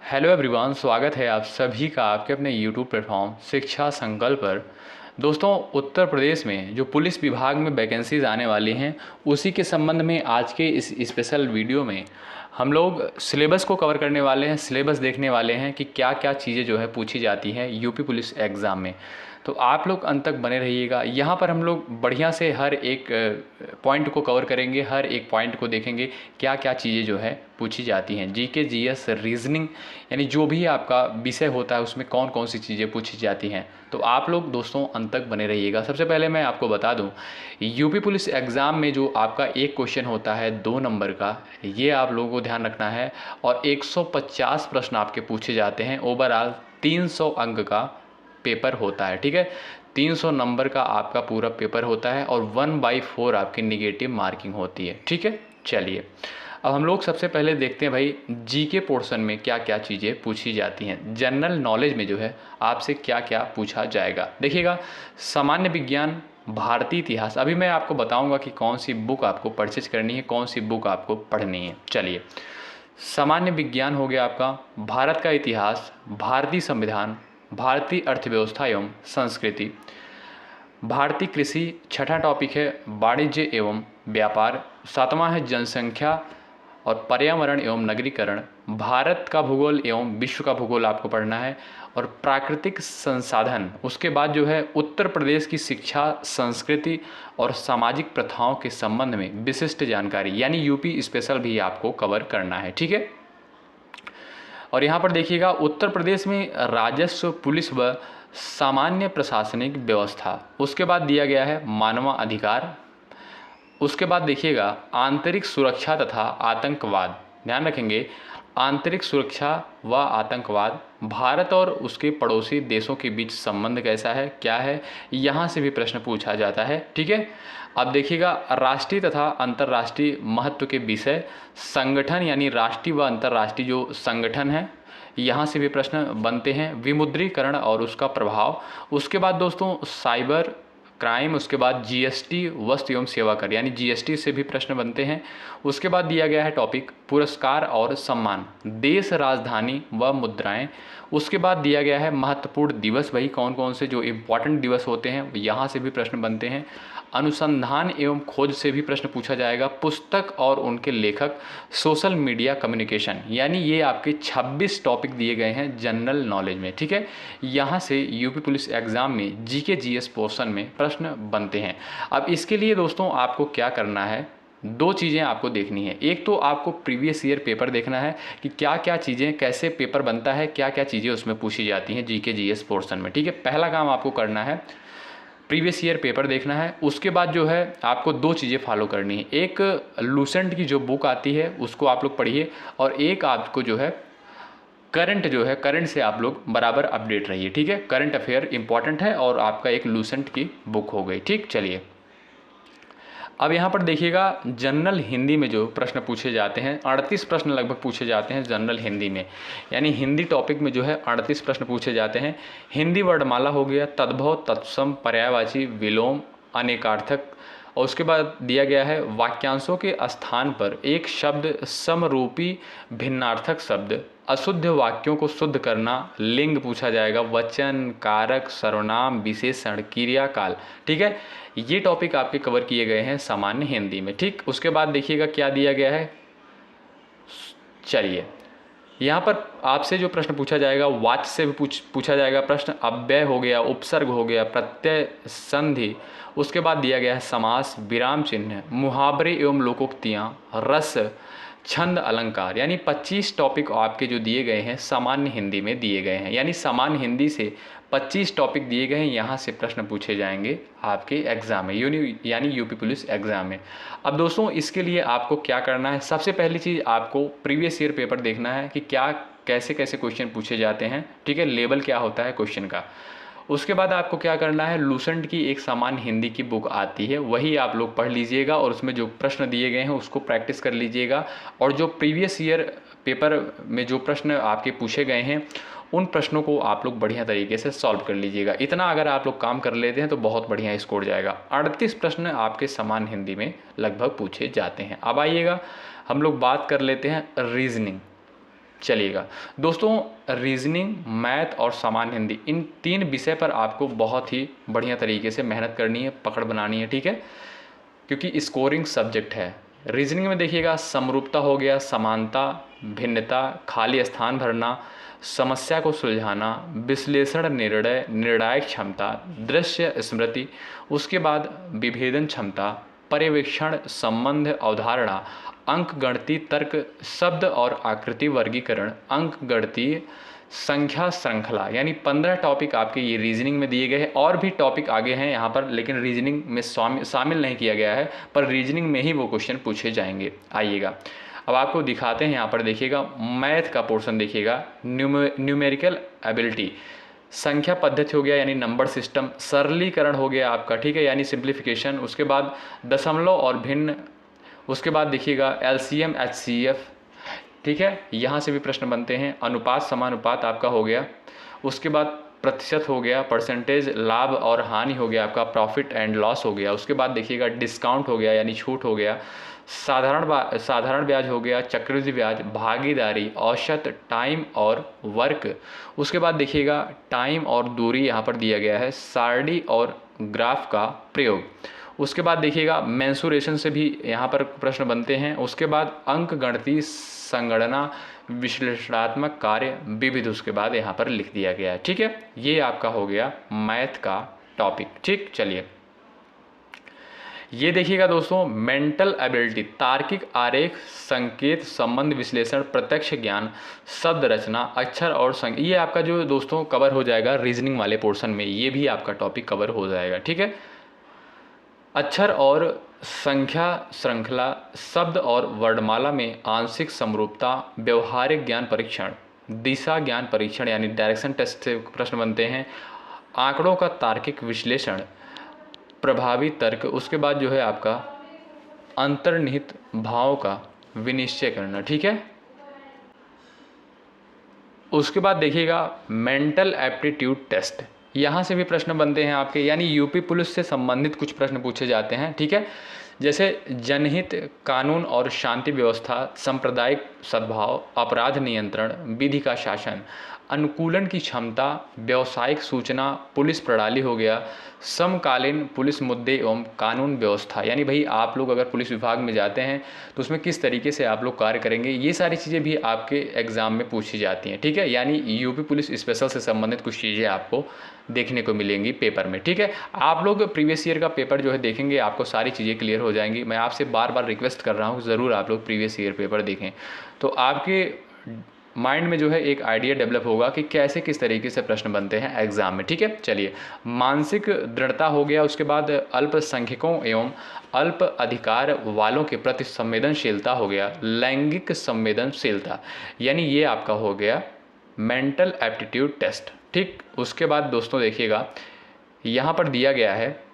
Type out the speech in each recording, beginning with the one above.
Hello everyone, स्वागत है आप सभी का आपके अपने यूट्यूब प्लेटफॉर्म शिक्षा संकल्प पर। दोस्तों, उत्तर प्रदेश में जो पुलिस विभाग में वैकेंसीज आने वाली हैं उसी के संबंध में आज के इस स्पेशल वीडियो में हम लोग सिलेबस को कवर करने वाले हैं। सिलेबस देखने वाले हैं कि क्या क्या चीज़ें जो है पूछी जाती हैं यूपी पुलिस एग्ज़ाम में। तो आप लोग अंत तक बने रहिएगा। यहाँ पर हम लोग बढ़िया से हर एक पॉइंट को कवर करेंगे, हर एक पॉइंट को देखेंगे क्या क्या चीज़ें जो है पूछी जाती हैं। जीके, जीएस, रीजनिंग यानी जो भी आपका विषय होता है उसमें कौन कौन सी चीज़ें पूछी जाती हैं। तो आप लोग दोस्तों अंत तक बने रहिएगा। सबसे पहले मैं आपको बता दूं, यूपी पुलिस एग्ज़ाम में जो आपका एक क्वेश्चन होता है 2 नंबर का, ये आप लोगों को ध्यान रखना है। और 150 प्रश्न आपके पूछे जाते हैं। ओवरऑल 300 अंक का पेपर होता है। ठीक है, 300 नंबर का आपका पूरा पेपर होता है और 1/4 आपकी निगेटिव मार्किंग होती है। ठीक है, चलिए अब हम लोग सबसे पहले देखते हैं भाई जीके पोर्शन में क्या क्या चीज़ें पूछी जाती हैं। जनरल नॉलेज में जो है आपसे क्या क्या पूछा जाएगा। देखिएगा, सामान्य विज्ञान, भारतीय इतिहास, अभी मैं आपको बताऊंगा कि कौन सी बुक आपको परचेज करनी है, कौन सी बुक आपको पढ़नी है। चलिए, सामान्य विज्ञान हो गया आपका, भारत का इतिहास, भारतीय संविधान, भारतीय अर्थव्यवस्था एवं संस्कृति, भारतीय कृषि, छठा टॉपिक है वाणिज्य एवं व्यापार, सातवां है जनसंख्या और पर्यावरण एवं नगरीकरण, भारत का भूगोल एवं विश्व का भूगोल आपको पढ़ना है, और प्राकृतिक संसाधन। उसके बाद जो है उत्तर प्रदेश की शिक्षा, संस्कृति और सामाजिक प्रथाओं के संबंध में विशिष्ट जानकारी, यानी यूपी स्पेशल भी आपको कवर करना है। ठीक है, और यहाँ पर देखिएगा उत्तर प्रदेश में राजस्व, पुलिस व सामान्य प्रशासनिक व्यवस्था। उसके बाद दिया गया है मानवाधिकार। उसके बाद देखिएगा आंतरिक सुरक्षा तथा आतंकवाद। ध्यान रखेंगे, आंतरिक सुरक्षा व आतंकवाद, भारत और उसके पड़ोसी देशों के बीच संबंध कैसा है, क्या है, यहाँ से भी प्रश्न पूछा जाता है। ठीक है, अब देखिएगा राष्ट्रीय तथा अंतर्राष्ट्रीय महत्व के विषय, संगठन यानी राष्ट्रीय व अंतर्राष्ट्रीय जो संगठन है यहाँ से भी प्रश्न बनते हैं। विमुद्रीकरण और उसका प्रभाव। उसके बाद दोस्तों साइबर क्राइम, उसके बाद जीएसटी, वस्तु एवं सेवा कर, यानी जीएसटी से भी प्रश्न बनते हैं। उसके बाद दिया गया है टॉपिक पुरस्कार और सम्मान, देश, राजधानी व मुद्राएं। उसके बाद दिया गया है महत्वपूर्ण दिवस, भाई कौन कौन से जो इम्पोर्टेंट दिवस होते हैं यहाँ से भी प्रश्न बनते हैं। अनुसंधान एवं खोज से भी प्रश्न पूछा जाएगा। पुस्तक और उनके लेखक, सोशल मीडिया कम्युनिकेशन, यानी ये आपके 26 टॉपिक दिए गए हैं जनरल नॉलेज में। ठीक है, यहाँ से यूपी पुलिस एग्जाम में जीके जीएस पोर्शन में प्रश्न बनते हैं। अब इसके लिए दोस्तों आपको क्या करना है, 2 चीज़ें आपको देखनी है। एक तो आपको प्रीवियस ईयर पेपर देखना है कि क्या क्या चीज़ें, कैसे पेपर बनता है, क्या क्या चीज़ें उसमें पूछी जाती हैं जीके जीएस पोर्शन में। ठीक है, पहला काम आपको करना है प्रीवियस ईयर पेपर देखना है। उसके बाद जो है आपको 2 चीज़ें फॉलो करनी है। एक लूसेंट की जो बुक आती है उसको आप लोग पढ़िए, और एक आपको जो है करंट जो है, करंट से आप लोग बराबर अपडेट रहिए। ठीक है, करंट अफेयर इंपॉर्टेंट है और आपका एक लूसेंट की बुक हो गई। ठीक, चलिए अब यहाँ पर देखिएगा जनरल हिंदी में जो प्रश्न पूछे जाते हैं, 38 प्रश्न लगभग पूछे जाते हैं जनरल हिंदी में, यानी हिंदी टॉपिक में जो है 38 प्रश्न पूछे जाते हैं। हिंदी वर्णमाला हो गया, तद्भव, तत्सम, पर्यायवाची, विलोम, अनेकार्थक। और उसके बाद दिया गया है वाक्यांशों के स्थान पर एक शब्द समरूपी भिन्नार्थक शब्द, अशुद्ध वाक्यों को शुद्ध करना, लिंग पूछा जाएगा, वचन, कारक, सर्वनाम, विशेषण, क्रिया काल। ठीक है, ये टॉपिक आपके कवर किए गए हैं सामान्य हिंदी में। ठीक, उसके बाद देखिएगा क्या दिया गया है। चलिए, यहाँ पर आपसे जो प्रश्न पूछा जाएगा वाच्य से भी पूछा जाएगा प्रश्न। अव्यय हो गया, उपसर्ग हो गया, प्रत्यय, संधि। उसके बाद दिया गया है समास, विराम चिन्ह, मुहावरे एवं लोकोक्तियाँ, रस, छंद, अलंकार, यानी 25 टॉपिक आपके जो दिए गए हैं सामान्य हिंदी में दिए गए हैं। यानी सामान्य हिंदी से 25 टॉपिक दिए गए हैं, यहाँ से प्रश्न पूछे जाएंगे आपके एग्जाम में, यानी यूपी पुलिस एग्जाम में। अब दोस्तों इसके लिए आपको क्या करना है, सबसे पहली चीज़ आपको प्रीवियस ईयर पेपर देखना है कि क्या कैसे कैसे क्वेश्चन पूछे जाते हैं। ठीक है, लेवल क्या होता है क्वेश्चन का। उसके बाद आपको क्या करना है, लूसेंट की एक सामान्य हिंदी की बुक आती है, वही आप लोग पढ़ लीजिएगा और उसमें जो प्रश्न दिए गए हैं उसको प्रैक्टिस कर लीजिएगा। और जो प्रीवियस ईयर पेपर में जो प्रश्न आपके पूछे गए हैं उन प्रश्नों को आप लोग बढ़िया तरीके से सॉल्व कर लीजिएगा। इतना अगर आप लोग काम कर लेते हैं तो बहुत बढ़िया स्कोर जाएगा। 38 प्रश्न आपके सामान्य हिंदी में लगभग पूछे जाते हैं। अब आइएगा हम लोग बात कर लेते हैं रीजनिंग। चलिएगा दोस्तों, रीजनिंग, मैथ और सामान्य हिंदी, इन 3 विषय पर आपको बहुत ही बढ़िया तरीके से मेहनत करनी है, पकड़ बनानी है, ठीक है, क्योंकि स्कोरिंग सब्जेक्ट है। रीजनिंग में देखिएगा समरूपता हो गया, समानता, भिन्नता, खाली स्थान भरना, समस्या को सुलझाना, विश्लेषण, निर्णय, निर्णायक क्षमता, दृश्य स्मृति, उसके बाद विभेदन क्षमता, पर्यवेक्षण, संबंध, अवधारणा, अंक गणितीय तर्क, शब्द और आकृति वर्गीकरण, अंक गणितीय संख्या श्रृंखला, यानी 15 टॉपिक आपके ये रीजनिंग में दिए गए हैं। और भी टॉपिक आगे हैं यहाँ पर, लेकिन रीजनिंग में शामिल नहीं किया गया है, पर रीजनिंग में ही वो क्वेश्चन पूछे जाएंगे। आइएगा अब आपको दिखाते हैं, यहाँ पर देखिएगा मैथ का पोर्शन देखिएगा, न्यूमेरिकल एबिलिटी, संख्या पद्धति हो गया यानी नंबर सिस्टम, सरलीकरण हो गया आपका, ठीक है, यानी सिंप्लीफिकेशन, उसके बाद दशमलव और भिन्न, उसके बाद देखिएगा एलसीएम, एचसीएफ, ठीक है, यहाँ से भी प्रश्न बनते हैं, अनुपात समानुपात आपका हो गया, उसके बाद प्रतिशत हो गया, परसेंटेज, लाभ और हानि हो गया आपका, प्रॉफिट एंड लॉस हो गया, उसके बाद देखिएगा डिस्काउंट हो गया यानी छूट हो गया, साधारण ब्याज हो गया, चक्रवृद्धि ब्याज, भागीदारी, औसत, टाइम और वर्क, उसके बाद देखिएगा टाइम और दूरी यहाँ पर दिया गया है, सारणी और ग्राफ का प्रयोग, उसके बाद देखिएगा मेंसुरेशन से भी यहाँ पर प्रश्न बनते हैं, उसके बाद अंक गणितीय संगणना, विश्लेषणात्मक कार्य, विविध, उसके बाद यहाँ पर लिख दिया गया है, ठीक है। ये आपका हो गया मैथ का टॉपिक, ठीक। चलिए ये देखिएगा दोस्तों, मेंटल एबिलिटी, तार्किक आरेख, संकेत, संबंध विश्लेषण, प्रत्यक्ष ज्ञान, शब्द रचना, अक्षर और ये आपका जो दोस्तों कवर हो जाएगा रीजनिंग वाले पोर्शन में, ये भी आपका टॉपिक कवर हो जाएगा, ठीक है। अक्षर और संख्या श्रृंखला, शब्द और वर्णमाला में आंशिक समरूपता, व्यवहारिक ज्ञान परीक्षण, दिशा ज्ञान परीक्षण यानी डायरेक्शन टेस्ट से प्रश्न बनते हैं, आंकड़ों का तार्किक विश्लेषण, प्रभावी तर्क, उसके बाद जो है आपका अंतर्निहित भाव का विनिश्चय करना, ठीक है। उसके बाद देखिएगा मेंटल एप्टीट्यूड टेस्ट, यहाँ से भी प्रश्न बनते हैं आपके, यानी यूपी पुलिस से संबंधित कुछ प्रश्न पूछे जाते हैं, ठीक है, जैसे जनहित, कानून और शांति व्यवस्था, सांप्रदायिक सद्भाव, अपराध नियंत्रण, विधि का शासन, अनुकूलन की क्षमता, व्यावसायिक सूचना, पुलिस प्रणाली हो गया, समकालीन पुलिस मुद्दे एवं कानून व्यवस्था, यानी भाई आप लोग अगर पुलिस विभाग में जाते हैं तो उसमें किस तरीके से आप लोग कार्य करेंगे, ये सारी चीज़ें भी आपके एग्ज़ाम में पूछी जाती हैं, ठीक है। यानी यूपी पुलिस स्पेशल से संबंधित कुछ चीज़ें आपको देखने को मिलेंगी पेपर में, ठीक है। आप लोग प्रीवियस ईयर का पेपर जो है देखेंगे, आपको सारी चीज़ें क्लियर हो जाएंगी। मैं आपसे बार बार रिक्वेस्ट कर रहा हूँ, ज़रूर आप लोग प्रीवियस ईयर पेपर देखें, तो आपके माइंड में जो है एक आइडिया डेवलप होगा कि कैसे किस तरीके से प्रश्न बनते हैं एग्जाम में, ठीक है। चलिए, मानसिक दृढ़ता हो गया, उसके बाद अल्पसंख्यकों एवं अल्प अधिकार वालों के प्रति संवेदनशीलता हो गया, लैंगिक संवेदनशीलता, यानी ये आपका हो गया मेंटल एप्टीट्यूड टेस्ट, ठीक। उसके बाद दोस्तों देखिएगा यहाँ पर दिया गया है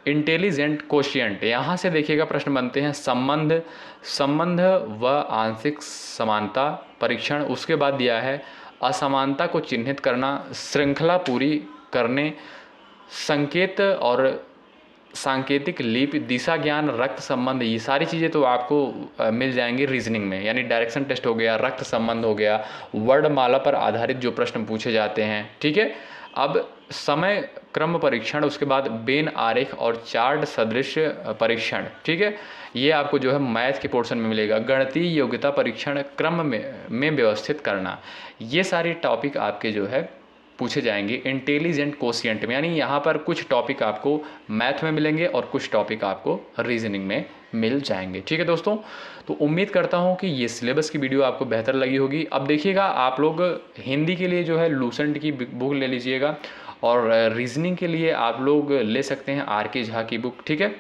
इंटेलिजेंट कोशिएंट, यहाँ से देखिएगा प्रश्न बनते हैं संबंध व आंशिक समानता परीक्षण, उसके बाद दिया है असमानता को चिन्हित करना, श्रृंखला पूरी करने, संकेत और सांकेतिक लिपि, दिशा ज्ञान, रक्त संबंध, ये सारी चीज़ें तो आपको मिल जाएंगी रीजनिंग में, यानी डायरेक्शन टेस्ट हो गया, रक्त संबंध हो गया, वर्णमाला पर आधारित जो प्रश्न पूछे जाते हैं, ठीक है। अब समय क्रम परीक्षण, उसके बाद बेन आरेख और चार्ट सदृश परीक्षण, ठीक है, ये आपको जो है मैथ के पोर्शन में मिलेगा। गणितीय योग्यता परीक्षण क्रम में व्यवस्थित करना, ये सारे टॉपिक आपके जो है पूछे जाएंगे इंटेलिजेंट कोशिएंट में, यानी यहाँ पर कुछ टॉपिक आपको मैथ में मिलेंगे और कुछ टॉपिक आपको रीजनिंग में मिल जाएंगे, ठीक है दोस्तों। तो उम्मीद करता हूँ कि ये सिलेबस की वीडियो आपको बेहतर लगी होगी। अब देखिएगा आप लोग हिंदी के लिए जो है लूसेंट की बुक ले लीजिएगा, और रीजनिंग के लिए आप लोग ले सकते हैं आर.के. झा की बुक, ठीक है।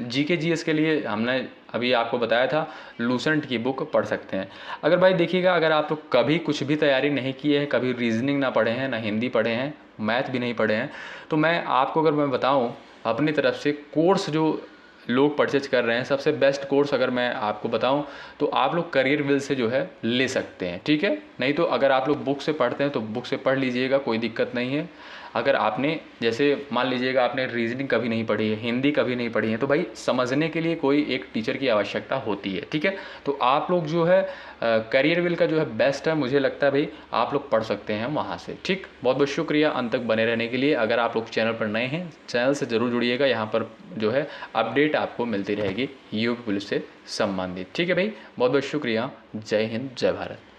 जीके जीएस के लिए हमने अभी आपको बताया था लूसेंट की बुक पढ़ सकते हैं। अगर भाई देखिएगा, अगर आप लोग कभी कुछ भी तैयारी नहीं किए हैं, कभी रीजनिंग ना पढ़े हैं, ना हिंदी पढ़े हैं, मैथ भी नहीं पढ़े हैं, तो मैं आपको अगर मैं बताऊं अपनी तरफ से कोर्स जो लोग परचेज कर रहे हैं, सबसे बेस्ट कोर्स अगर मैं आपको बताऊं तो आप लोग करियर विल से जो है ले सकते हैं, ठीक है। नहीं तो अगर आप लोग बुक से पढ़ते हैं तो बुक से पढ़ लीजिएगा, कोई दिक्कत नहीं है। अगर आपने जैसे मान लीजिएगा आपने रीजनिंग कभी नहीं पढ़ी है, हिंदी कभी नहीं पढ़ी है, तो भाई समझने के लिए कोई एक टीचर की आवश्यकता होती है, ठीक है। तो आप लोग जो है करियर विल का जो है बेस्ट है, मुझे लगता है भाई आप लोग पढ़ सकते हैं वहाँ से, ठीक। बहुत बहुत शुक्रिया अंत तक बने रहने के लिए। अगर आप लोग चैनल पर नए हैं, चैनल से ज़रूर जुड़िएगा, यहाँ पर जो है अपडेट आपको मिलती रहेगी यूपी पुलिस से संबंधित, ठीक है भाई। बहुत बहुत शुक्रिया। जय हिंद, जय भारत।